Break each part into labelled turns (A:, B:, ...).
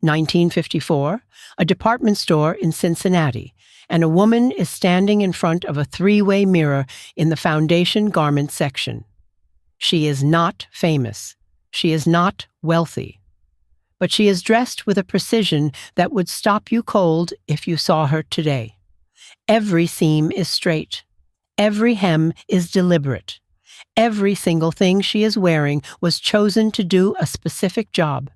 A: 1954, a department store in Cincinnati, and a woman is standing in front of a three-way mirror in the foundation garment section. She is not famous. She is not wealthy. But she is dressed with a precision that would stop you cold if you saw her today. Every seam is straight. Every hem is deliberate. Every single thing she is wearing was chosen to do a specific job,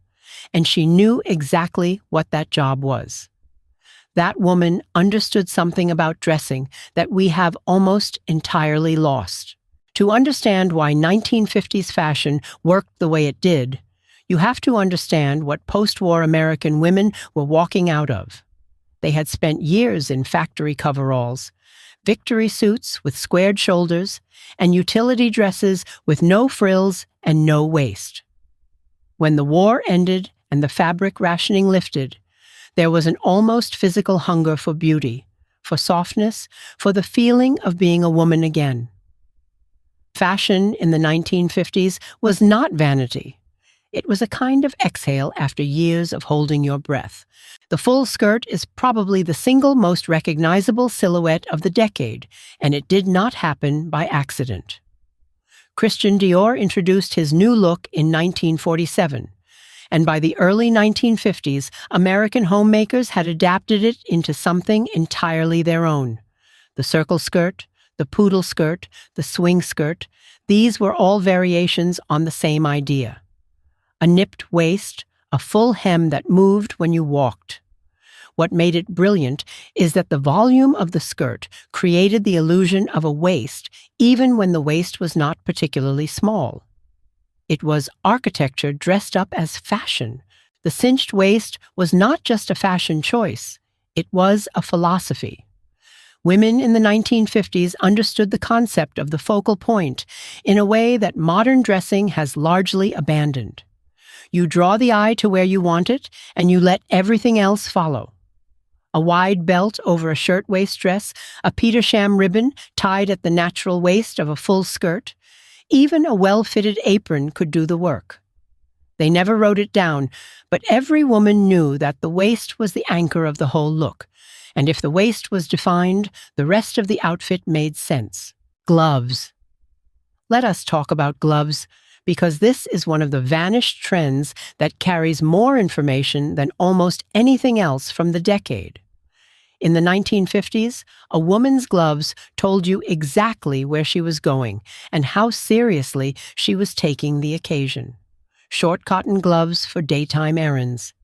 A: and she knew exactly what that job was. That woman understood something about dressing that we have almost entirely lost. To understand why 1950s fashion worked the way it did, you have to understand what post-war American women were walking out of. They had spent years in factory coveralls, victory suits with squared shoulders, and utility dresses with no frills and no waist. When the war ended and the fabric rationing lifted, there was an almost physical hunger for beauty, for softness, for the feeling of being a woman again. Fashion in the 1950s was not vanity. It was a kind of exhale after years of holding your breath. The full skirt is probably the single most recognizable silhouette of the decade, and it did not happen by accident. Christian Dior introduced his new look in 1947, and by the early 1950s, American homemakers had adapted it into something entirely their own. The circle skirt, the poodle skirt, the swing skirt, these were all variations on the same idea. A nipped waist, a full hem that moved when you walked. What made it brilliant is that the volume of the skirt created the illusion of a waist even when the waist was not particularly small. It was architecture dressed up as fashion. The cinched waist was not just a fashion choice, it was a philosophy. Women in the 1950s understood the concept of the focal point in a way that modern dressing has largely abandoned. You draw the eye to where you want it, and you let everything else follow. A wide belt over a shirtwaist dress, a Petersham ribbon tied at the natural waist of a full skirt, even a well-fitted apron could do the work. They never wrote it down, but every woman knew that the waist was the anchor of the whole look, and if the waist was defined, the rest of the outfit made sense. Gloves. Let us talk about gloves, because this is one of the vanished trends that carries more information than almost anything else from the decade. In the 1950s, a woman's gloves told you exactly where she was going and how seriously she was taking the occasion. Short cotton gloves for daytime errands.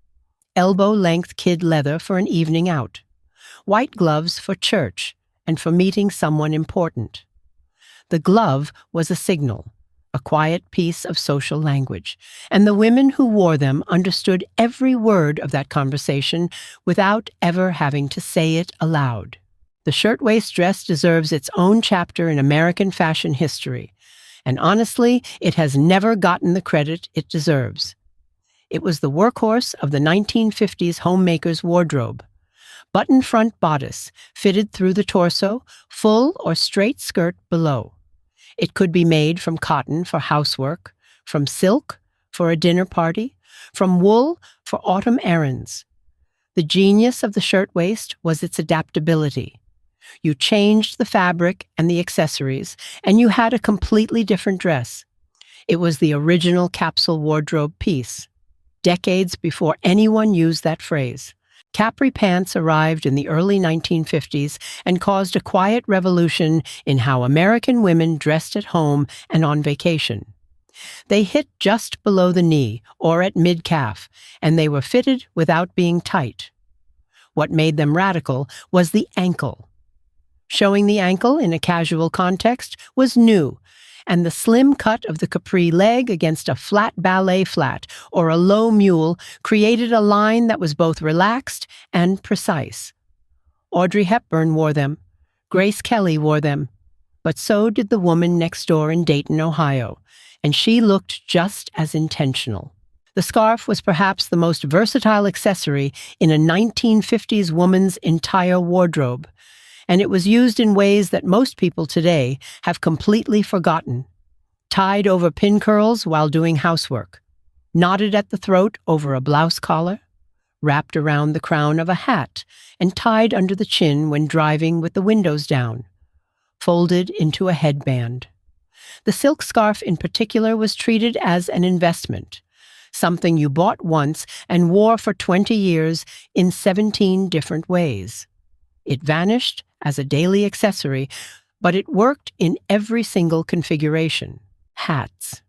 A: Elbow-length kid leather for an evening out. White gloves for church and for meeting someone important. The glove was a signal, a quiet piece of social language, and the women who wore them understood every word of that conversation without ever having to say it aloud. The shirtwaist dress deserves its own chapter in American fashion history, and honestly, it has never gotten the credit it deserves. It was the workhorse of the 1950s homemaker's wardrobe. Button-front bodice, fitted through the torso, full or straight skirt below. It could be made from cotton for housework, from silk for a dinner party, from wool for autumn errands. The genius of the shirtwaist was its adaptability. You changed the fabric and the accessories, and you had a completely different dress. It was the original capsule wardrobe piece, decades before anyone used that phrase. Capri pants arrived in the early 1950s and caused a quiet revolution in how American women dressed at home and on vacation. They hit just below the knee or at mid-calf, and they were fitted without being tight. What made them radical was the ankle. Showing the ankle in a casual context was new, and the slim cut of the Capri leg against a flat ballet flat or a low mule created a line that was both relaxed and precise. Audrey Hepburn wore them. Grace Kelly wore them. But so did the woman next door in Dayton, Ohio, and she looked just as intentional. The scarf was perhaps the most versatile accessory in a 1950s woman's entire wardrobe, and it was used in ways that most people today have completely forgotten. Tied over pin curls while doing housework, knotted at the throat over a blouse collar, wrapped around the crown of a hat and tied under the chin when driving with the windows down, folded into a headband. The silk scarf in particular was treated as an investment, something you bought once and wore for 20 years in 17 different ways. It vanished as a daily accessory, but it worked in every single configuration. Hats.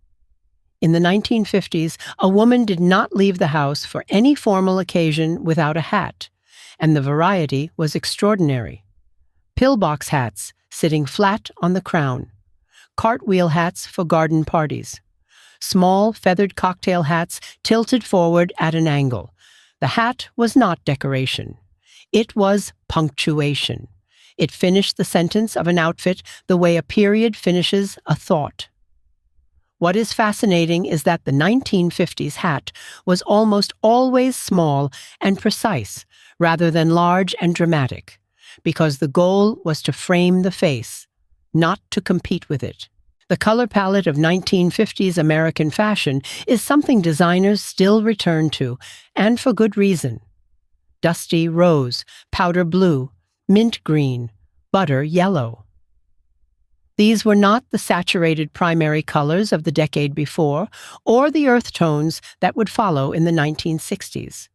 A: In the 1950s, a woman did not leave the house for any formal occasion without a hat, and the variety was extraordinary. Pillbox hats sitting flat on the crown, cartwheel hats for garden parties, small feathered cocktail hats tilted forward at an angle. The hat was not decoration. It was punctuation. It finished the sentence of an outfit the way a period finishes a thought. What is fascinating is that the 1950s hat was almost always small and precise, rather than large and dramatic, because the goal was to frame the face, not to compete with it. The color palette of 1950s American fashion is something designers still return to, and for good reason. Dusty rose, powder blue, mint green, butter yellow. These were not the saturated primary colors of the decade before, or the earth tones that would follow in the 1960s.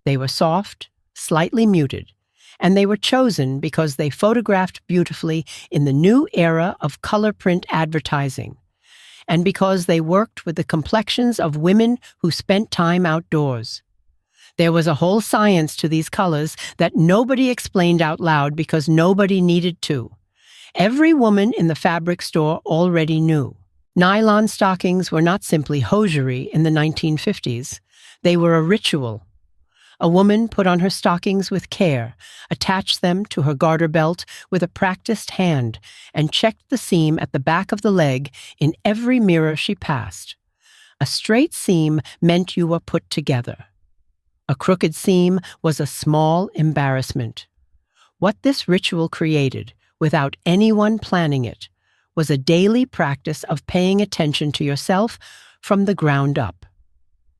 A: They were soft, slightly muted, and they were chosen because they photographed beautifully in the new era of color print advertising, and because they worked with the complexions of women who spent time outdoors. There was a whole science to these colors that nobody explained out loud because nobody needed to. Every woman in the fabric store already knew. Nylon stockings were not simply hosiery in the 1950s. They were a ritual. A woman put on her stockings with care, attached them to her garter belt with a practiced hand, and checked the seam at the back of the leg in every mirror she passed. A straight seam meant you were put together. A crooked seam was a small embarrassment. What this ritual created, without anyone planning it, was a daily practice of paying attention to yourself from the ground up.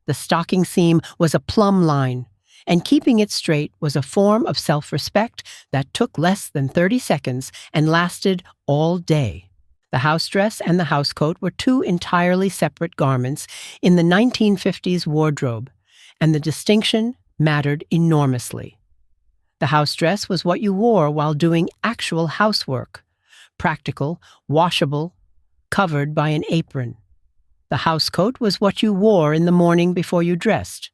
A: The stocking seam was a plumb line, and keeping it straight was a form of self-respect that took less than 30 seconds and lasted all day. The house dress and the housecoat were two entirely separate garments in the 1950s wardrobe, and the distinction mattered enormousely. The house dress was what you wore while doing actual housework, practical, washable, covered by an apron. The housecoat was what you wore in the morning before you dressed,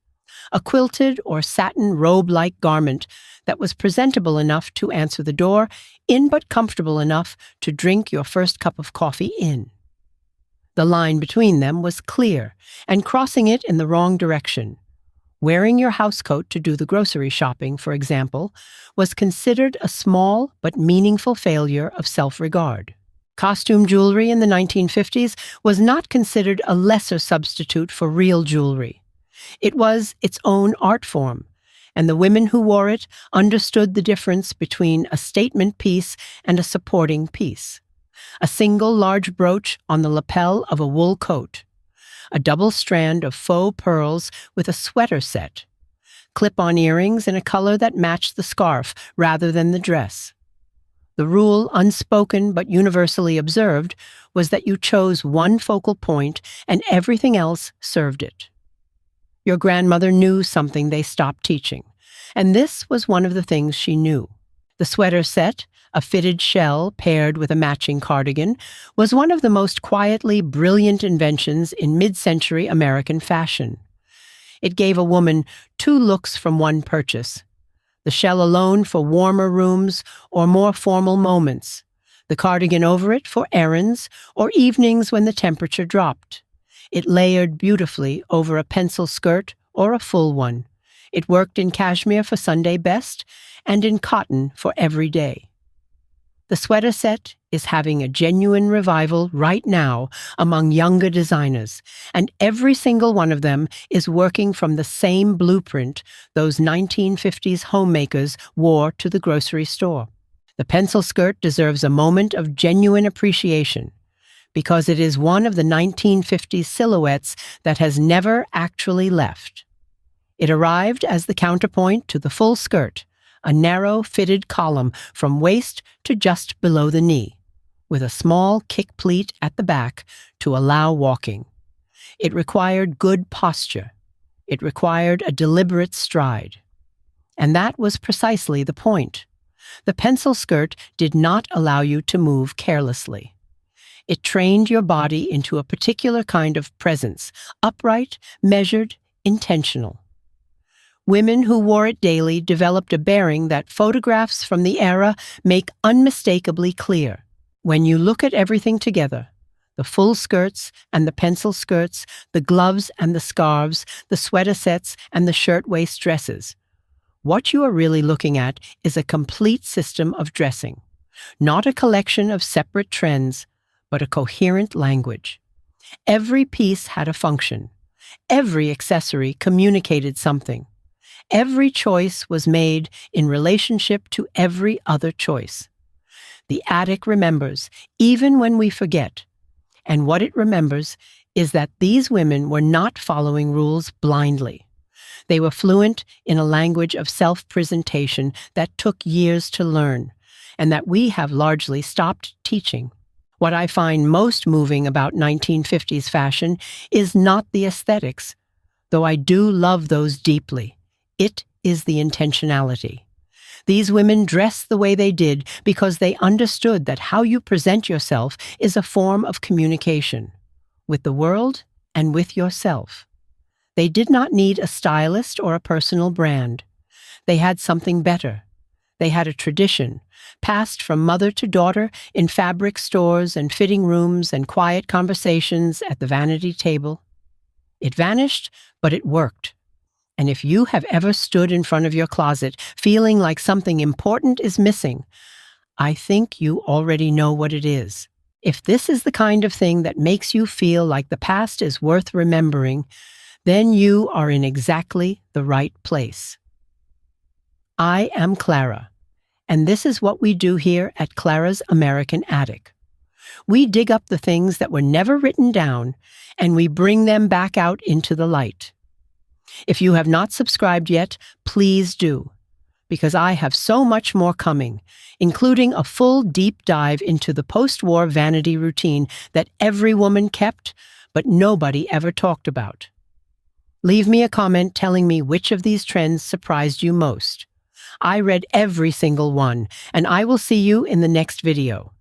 A: a quilted or satin robe-like garment that was presentable enough to answer the door in but comfortable enough to drink your first cup of coffee in. The line between them was clear, and crossing it in the wrong direction, wearing your housecoat to do the grocery shopping, for example, was considered a small but meaningful failure of self-regard. Costume jewelry in the 1950s was not considered a lesser substitute for real jewelry. It was its own art form, and the women who wore it understood the difference between a statement piece and a supporting piece. A single large brooch on the lapel of a wool coat, a double strand of faux pearls with a sweater set, clip-on earrings in a color that matched the scarf rather than the dress. The rule, unspoken but universally observed, was that you chose one focal point and everything else served it. Your grandmother knew something they stopped teaching, and this was one of the things she knew. The sweater set, a fitted shell paired with a matching cardigan, was one of the most quietly brilliant inventions in mid-century American fashion. It gave a woman two looks from one purchase: the shell alone for warmer rooms or more formal moments, the cardigan over it for errands or evenings when the temperature dropped. It layered beautifully over a pencil skirt or a full one. It worked in cashmere for Sunday best and in cotton for every day. The sweater set is having a genuine revival right now among younger designers, and every single one of them is working from the same blueprint those 1950s homemakers wore to the grocery store. The pencil skirt deserves a moment of genuine appreciation, because it is one of the 1950s silhouettes that has never actually left. It arrived as the counterpoint to the full skirt, a narrow, fitted column from waist to just below the knee, with a small kick pleat at the back to allow walking. It required good posture. It required a deliberate stride. And that was precisely the point. The pencil skirt did not allow you to move carelessly. It trained your body into a particular kind of presence, upright, measured, intentional. Women who wore it daily developed a bearing that photographs from the era make unmistakably clear. When you look at everything together, the full skirts and the pencil skirts, the gloves and the scarves, the sweater sets and the shirtwaist dresses, what you are really looking at is a complete system of dressing, not a collection of separate trends, but a coherent language. Every piece had a function. Every accessory communicated something. Every choice was made in relationship to every other choice. The attic remembers, even when we forget. And what it remembers is that these women were not following rules blindly. They were fluent in a language of self-presentation that took years to learn, and that we have largely stopped teaching. What I find most moving about 1950s fashion is not the aesthetics, though I do love those deeply. It is the intentionality. These women dressed the way they did because they understood that how you present yourself is a form of communication, with the world and with yourself. They did not need a stylist or a personal brand. They had something better. They had a tradition, passed from mother to daughter in fabric stores and fitting rooms and quiet conversations at the vanity table. It vanished, but it worked. And if you have ever stood in front of your closet feeling like something important is missing, I think you already know what it is. If this is the kind of thing that makes you feel like the past is worth remembering, then you are in exactly the right place. I am Clara, and this is what we do here at Clara's American Attic. We dig up the things that were never written down, and we bring them back out into the light. If you have not subscribed yet, please do, because I have so much more coming, including a full deep dive into the post-war vanity routine that every woman kept, but nobody ever talked about. Leave me a comment telling me which of these trends surprised you most. I read every single one, and I will see you in the next video.